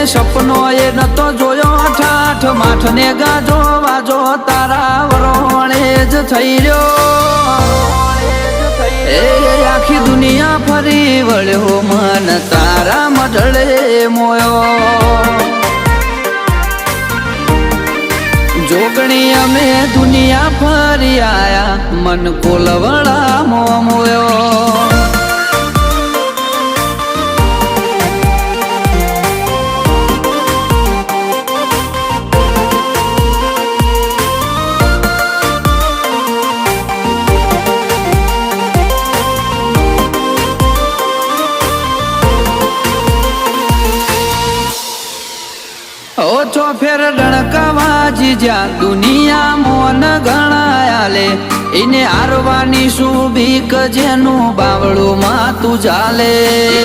સપનો એ નતો જોયો ઠાઠ માઠ ને ગાજો વાજો તારા વરોણે જ થઈ રહ્યો એ આખી દુનિયા ફરી વળ્યો મન તારા મઢળે મોયો જોગણી અમે દુનિયા ફરી આયા મન કોલવડા મોયો ઓછો ફેર ડણકાવાજી જ્યાં દુનિયા મોન ગણાયાલે એને હારવાની શું બીક જેનું બાવળું માં તું ચાલે